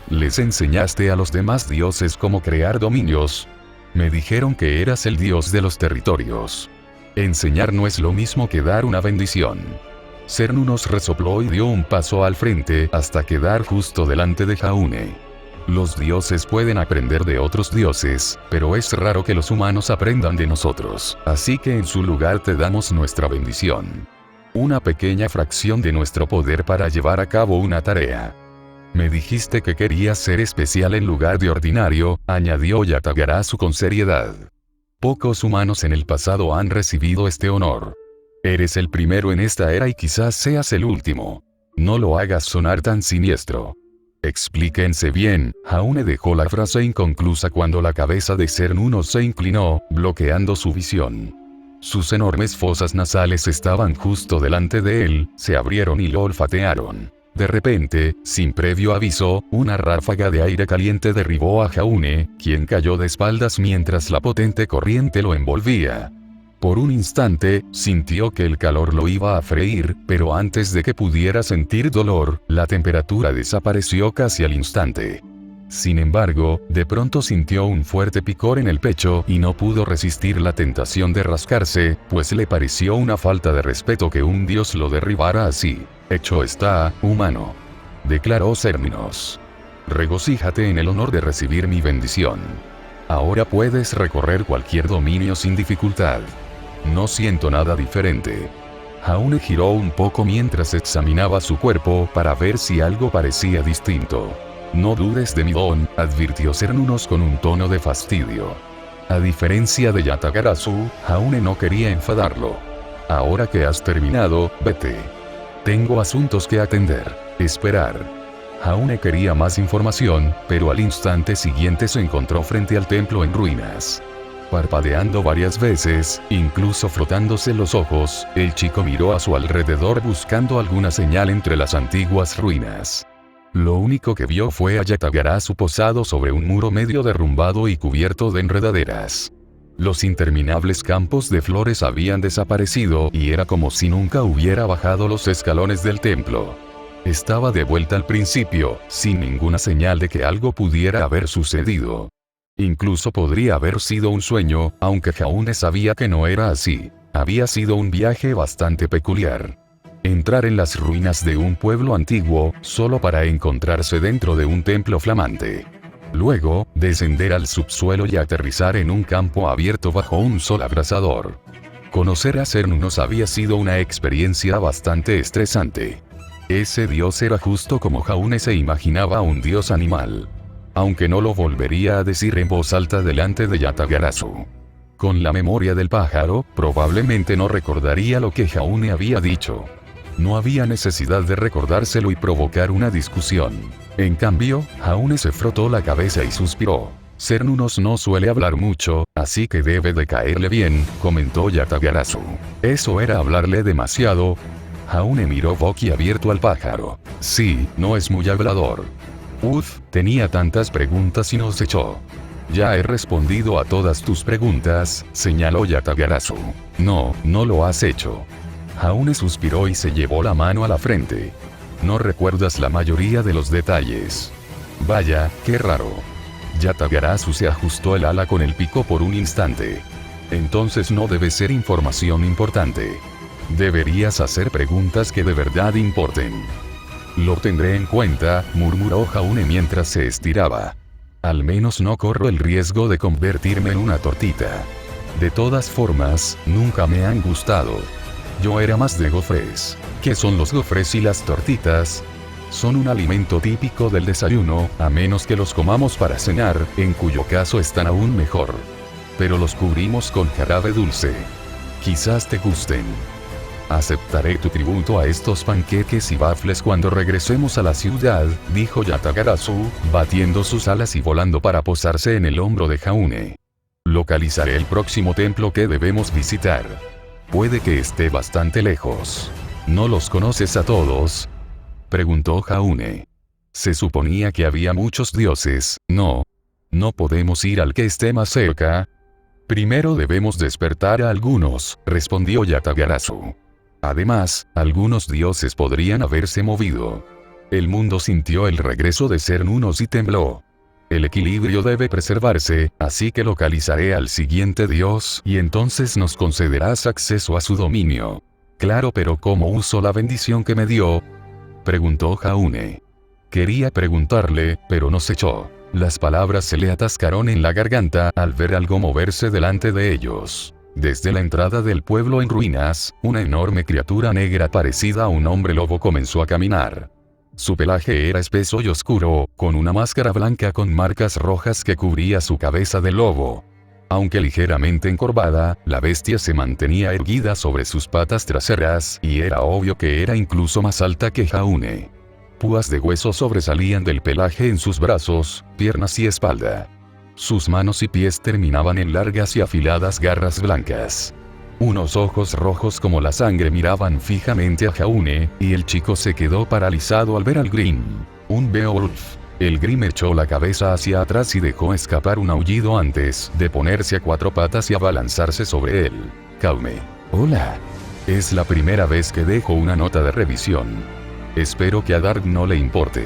¿Les enseñaste a los demás dioses cómo crear dominios? Me dijeron que eras el dios de los territorios. Enseñar no es lo mismo que dar una bendición. Cernunnos resopló y dio un paso al frente hasta quedar justo delante de Jaune. Los dioses pueden aprender de otros dioses, pero es raro que los humanos aprendan de nosotros, así que en su lugar te damos nuestra bendición. Una pequeña fracción de nuestro poder para llevar a cabo una tarea. Me dijiste que querías ser especial en lugar de ordinario, añadió Yatagarasu con seriedad. Pocos humanos en el pasado han recibido este honor. Eres el primero en esta era y quizás seas el último. No lo hagas sonar tan siniestro. Explíquense bien. Jaune dejó la frase inconclusa cuando la cabeza de Cernunnos se inclinó, bloqueando su visión. Sus enormes fosas nasales estaban justo delante de él, se abrieron y lo olfatearon. De repente, sin previo aviso, una ráfaga de aire caliente derribó a Jaune, quien cayó de espaldas mientras la potente corriente lo envolvía. Por un instante, sintió que el calor lo iba a freír, pero antes de que pudiera sentir dolor, la temperatura desapareció casi al instante. Sin embargo, de pronto sintió un fuerte picor en el pecho y no pudo resistir la tentación de rascarse, pues le pareció una falta de respeto que un dios lo derribara así. Hecho está, humano, declaró Cernunnos. Regocíjate en el honor de recibir mi bendición. Ahora puedes recorrer cualquier dominio sin dificultad. No siento nada diferente. Jaune giró un poco mientras examinaba su cuerpo para ver si algo parecía distinto. No dudes de mi don, advirtió Cernunnos con un tono de fastidio. A diferencia de Yatagarasu, Jaune no quería enfadarlo. Ahora que has terminado, vete. Tengo asuntos que atender. Esperar. Jaune quería más información, pero al instante siguiente se encontró frente al templo en ruinas. Parpadeando varias veces, incluso frotándose los ojos, el chico miró a su alrededor buscando alguna señal entre las antiguas ruinas. Lo único que vio fue a Yatagarasu posado sobre un muro medio derrumbado y cubierto de enredaderas. Los interminables campos de flores habían desaparecido y era como si nunca hubiera bajado los escalones del templo. Estaba de vuelta al principio, sin ninguna señal de que algo pudiera haber sucedido. Incluso podría haber sido un sueño, aunque Jaune sabía que no era así. Había sido un viaje bastante peculiar. Entrar en las ruinas de un pueblo antiguo, solo para encontrarse dentro de un templo flamante. Luego, descender al subsuelo y aterrizar en un campo abierto bajo un sol abrasador. Conocer a Cernunnos había sido una experiencia bastante estresante. Ese dios era justo como Jaune se imaginaba un dios animal. Aunque no lo volvería a decir en voz alta delante de Yatagarasu. Con la memoria del pájaro, probablemente no recordaría lo que Jaune había dicho. No había necesidad de recordárselo y provocar una discusión. En cambio, Jaune se frotó la cabeza y suspiró. Cernunnos no suele hablar mucho, así que debe de caerle bien, comentó Yatagarasu. Eso era hablarle demasiado. Jaune miró boquiabierto al pájaro. Sí, no es muy hablador. Tenía tantas preguntas y nos echó. Ya he respondido a todas tus preguntas, señaló Yatagarasu. No, no lo has hecho. Jaune suspiró y se llevó la mano a la frente. No recuerdas la mayoría de los detalles. Vaya, qué raro. Yatagarasu se ajustó el ala con el pico por un instante. Entonces no debe ser información importante. Deberías hacer preguntas que de verdad importen. Lo tendré en cuenta, murmuró Jaune mientras se estiraba. Al menos no corro el riesgo de convertirme en una tortita. De todas formas, nunca me han gustado. Yo era más de gofres. ¿Qué son los gofres y las tortitas? Son un alimento típico del desayuno, a menos que los comamos para cenar, en cuyo caso están aún mejor. Pero los cubrimos con jarabe dulce. Quizás te gusten. Aceptaré tu tributo a estos panqueques y waffles cuando regresemos a la ciudad, dijo Yatagarasu, batiendo sus alas y volando para posarse en el hombro de Jaune. Localizaré el próximo templo que debemos visitar. Puede que esté bastante lejos. ¿No los conoces a todos?, preguntó Jaune. Se suponía que había muchos dioses, ¿no? ¿No podemos ir al que esté más cerca? Primero debemos despertar a algunos, respondió Yatagarasu. Además, algunos dioses podrían haberse movido. El mundo sintió el regreso de Cernunnos y tembló. El equilibrio debe preservarse, así que localizaré al siguiente dios y entonces nos concederás acceso a su dominio. Claro, pero ¿cómo uso la bendición que me dio?, preguntó Jaune. Quería preguntarle, pero no se echó. Las palabras se le atascaron en la garganta al ver algo moverse delante de ellos. Desde la entrada del pueblo en ruinas, una enorme criatura negra parecida a un hombre lobo comenzó a caminar. Su pelaje era espeso y oscuro, con una máscara blanca con marcas rojas que cubría su cabeza de lobo. Aunque ligeramente encorvada, la bestia se mantenía erguida sobre sus patas traseras, y era obvio que era incluso más alta que Jaune. Púas de hueso sobresalían del pelaje en sus brazos, piernas y espalda. Sus manos y pies terminaban en largas y afiladas garras blancas. Unos ojos rojos como la sangre miraban fijamente a Jaune, y el chico se quedó paralizado al ver al Grimm. Un Beowulf. El Grimm echó la cabeza hacia atrás y dejó escapar un aullido antes de ponerse a cuatro patas y abalanzarse sobre él. Calme. Hola. Es la primera vez que dejo una nota de revisión. Espero que a Dark no le importe.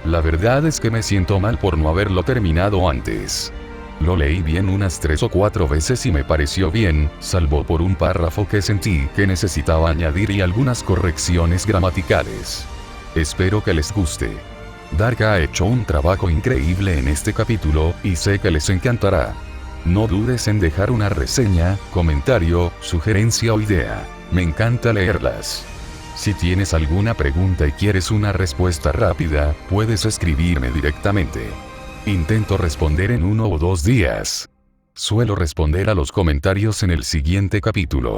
La verdad es que me siento mal por no haberlo terminado antes. Lo leí bien unas 3 o 4 veces y me pareció bien, salvo por un párrafo que sentí que necesitaba añadir y algunas correcciones gramaticales. Espero que les guste. Dark ha hecho un trabajo increíble en este capítulo, y sé que les encantará. No dudes en dejar una reseña, comentario, sugerencia o idea. Me encanta leerlas. Si tienes alguna pregunta y quieres una respuesta rápida, puedes escribirme directamente. Intento responder en 1 o 2 días. Suelo responder a los comentarios en el siguiente capítulo.